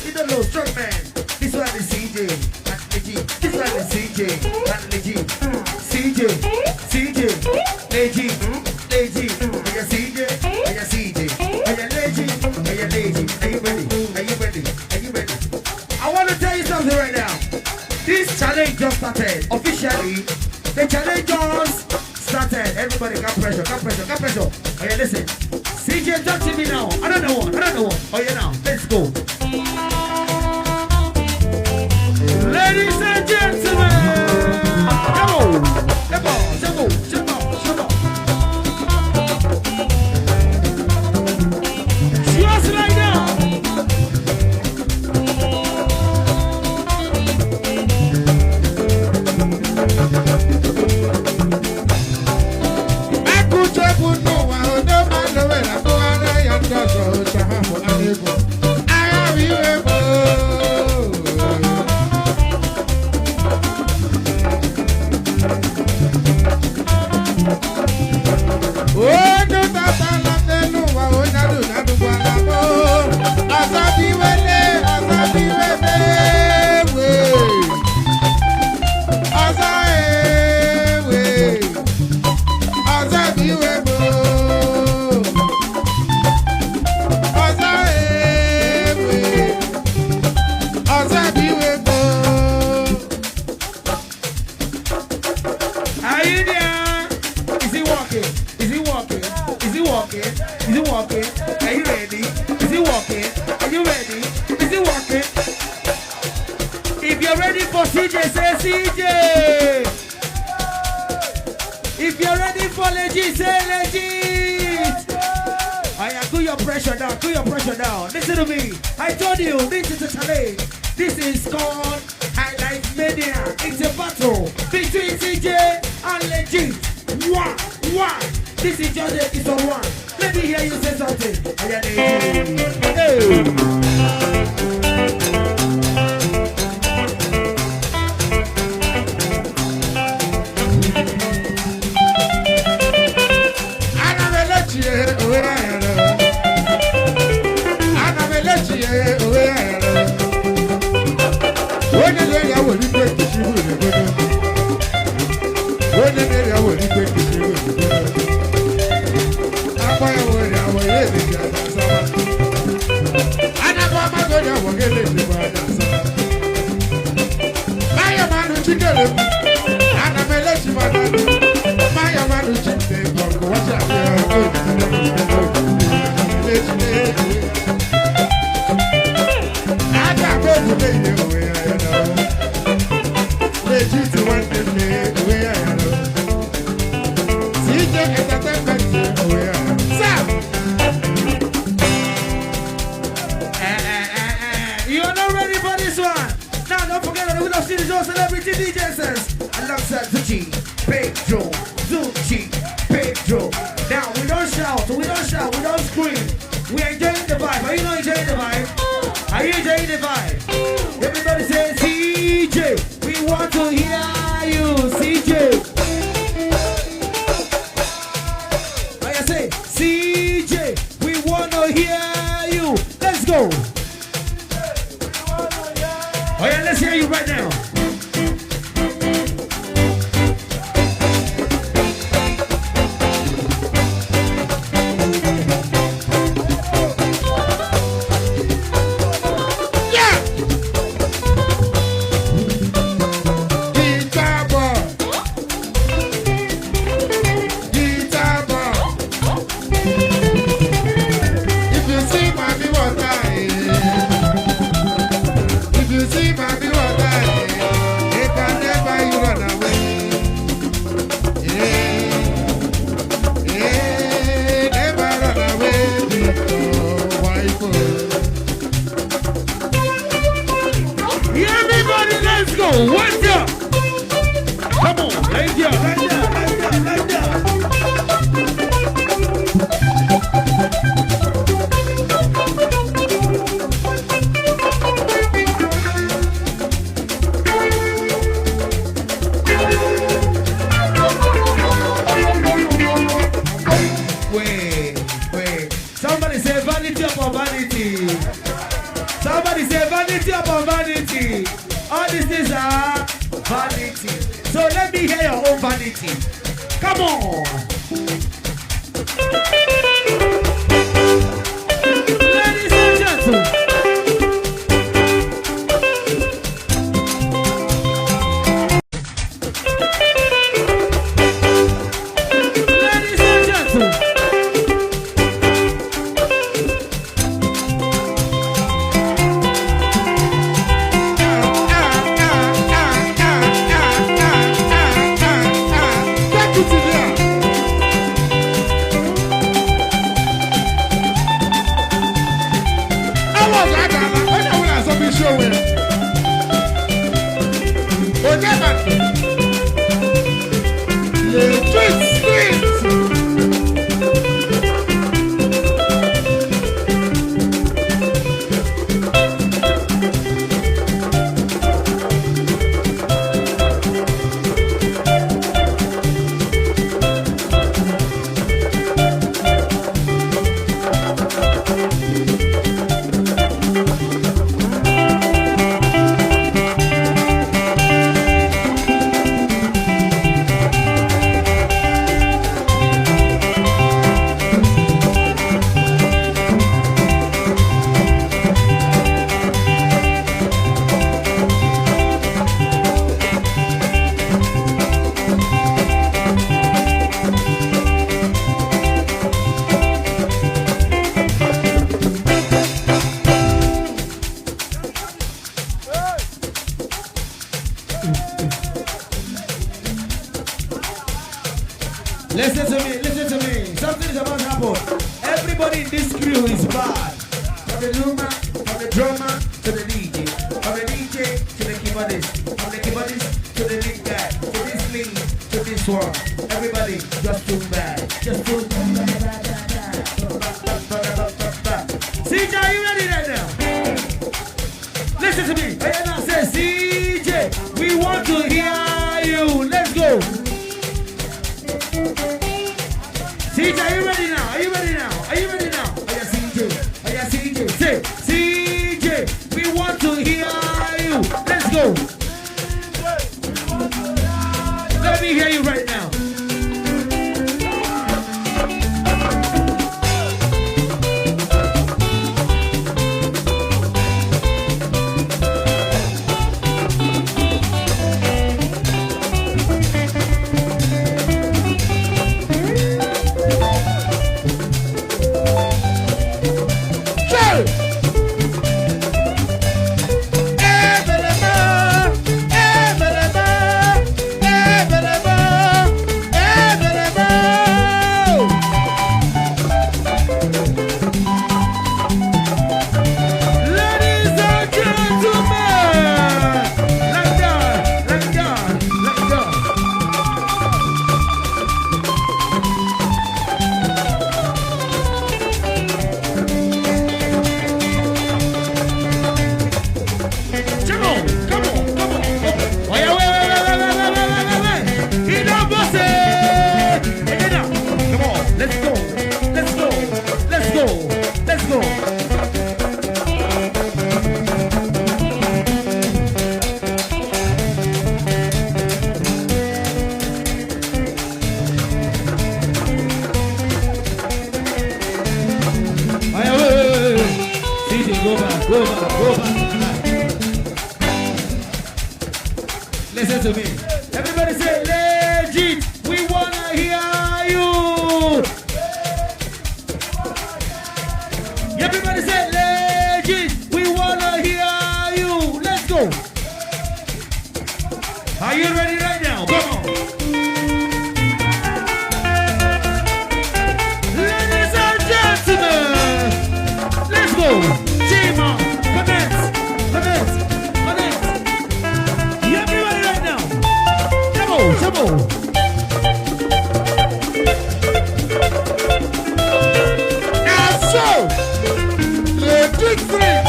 Idolos, strong man. This one is Ceejay and Leji. This one is Ceejay and Leji. Ceejay, Leji. Are you Ceejay? Are you Ceejay? Are you Leji? Are you Leji? Are you ready? Are you ready? Are you ready? I want to tell you something right now. This challenge just started. Officially, the challenge just started. Everybody got pressure. Oh yeah, listen. Ceejay, talk to me now. I don't know one. Oh yeah, now. Let's go. Ladies and gentlemen, come on. Just like now. Ceejay, say Ceejay. If you're ready for legit, say legit. Cool your pressure down. Listen to me. I told you, this is a challenge. This is called Highlife Mania. It's a battle between Ceejay and legit. One. This is just a episode 1. Let me hear you say something. Hey. Celebrity DJs alongside Pedro. Now we don't shout, we don't scream. We are enjoying the vibe. Are you not enjoying the vibe? Are you enjoying the vibe? Everybody say Ceejay. We want to hear you, Ceejay. I say Ceejay. We want to hear you. Let's go. Oh yeah, let's hear you right now. If you see my Somebody say vanity upon vanity. All these things are vanity. So let me hear your own vanity. Come on. Ladies and gentlemen. Listen to me. Something is about to happen. Everybody in this crew is bad. From the drummer to the DJ. From the DJ to the keyboardist. From the keyboardist to the lead guy. To this lead, to this one. Everybody just too bad. Just too bad. Ceejay, are you ready right now? Listen to me. I now say, Ceejay, we want to hear you. Let's go. Ceejay, are you ready now? Are you ready now? Are you ready now? Oh yeah, Ceejay. Oh yeah, Ceejay. Say, Ceejay, we want to hear you. Let's go. Let me hear you right now. Go back. Listen to me. Everybody say legit. We wanna hear you. Everybody say legit. We wanna hear you. Let's go. Are you ready right now? Come on. Ladies and gentlemen, let's go. Team up. Commence. Everybody right now. Come on. And so, legit friends.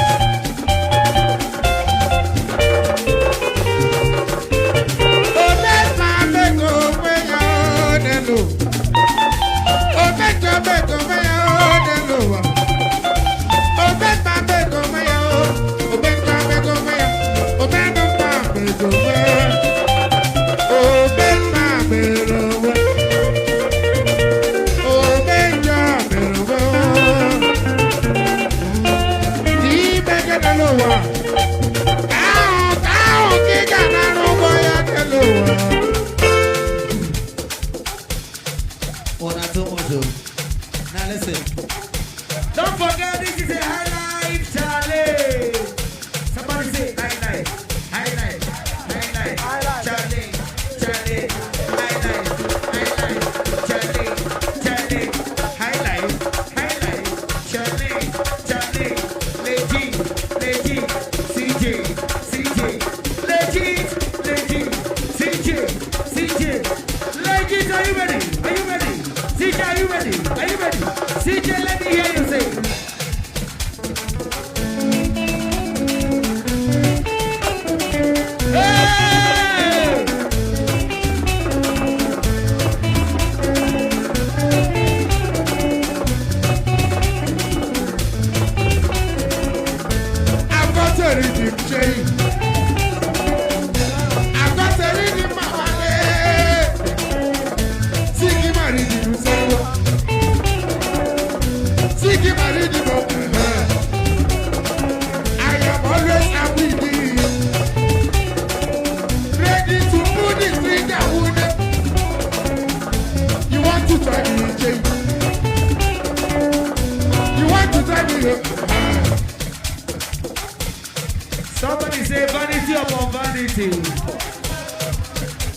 Somebody say vanity upon vanity.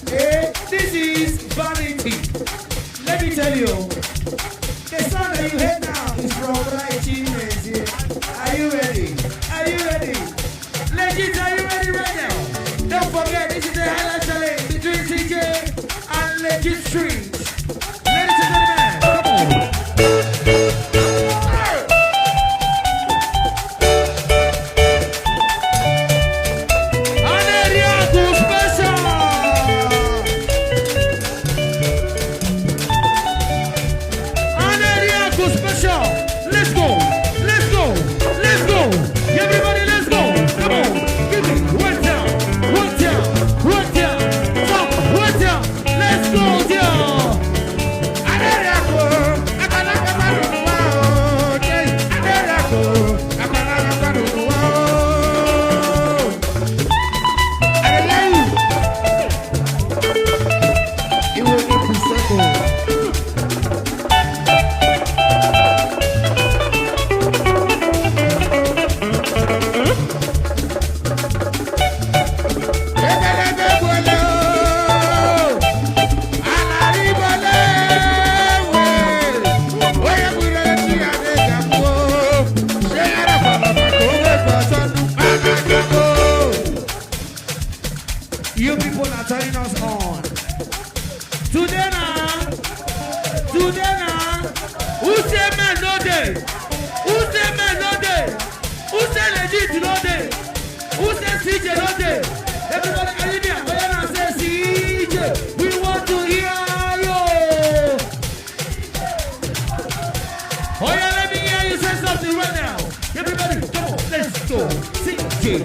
Hey, this is vanity. Let me tell you, the song that you hear now is from righteousness. Are you ready? Are you ready? Legends, are you ready right now? Don't forget, this is the highlight challenge between Ceejay and Legend Street. Ladies and gentlemen, come on. You people are turning us on. Today now, who say man no day? Who say man no day? Who say legit no day? Who say Ceejay no day? Everybody can you hear? When I say Ceejay, we want to hear you. Oh yeah, let me hear you say something right now. Everybody, come on, let's go. Ceejay.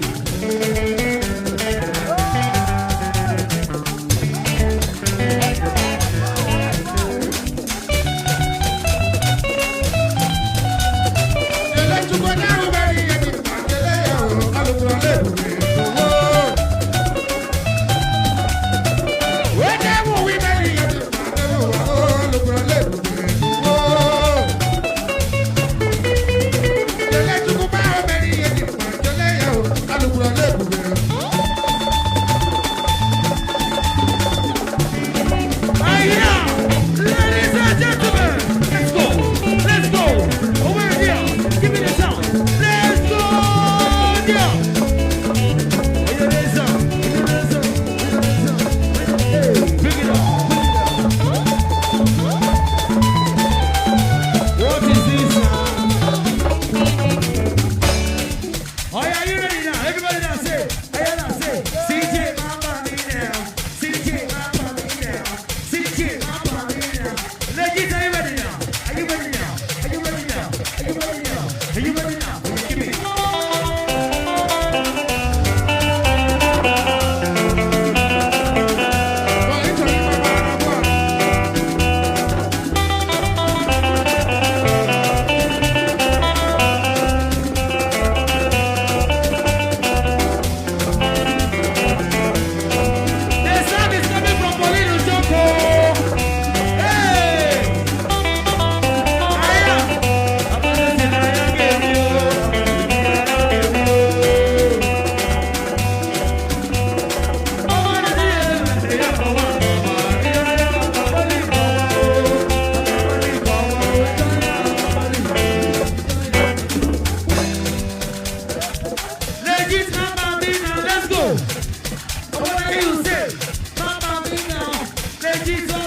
Jesus.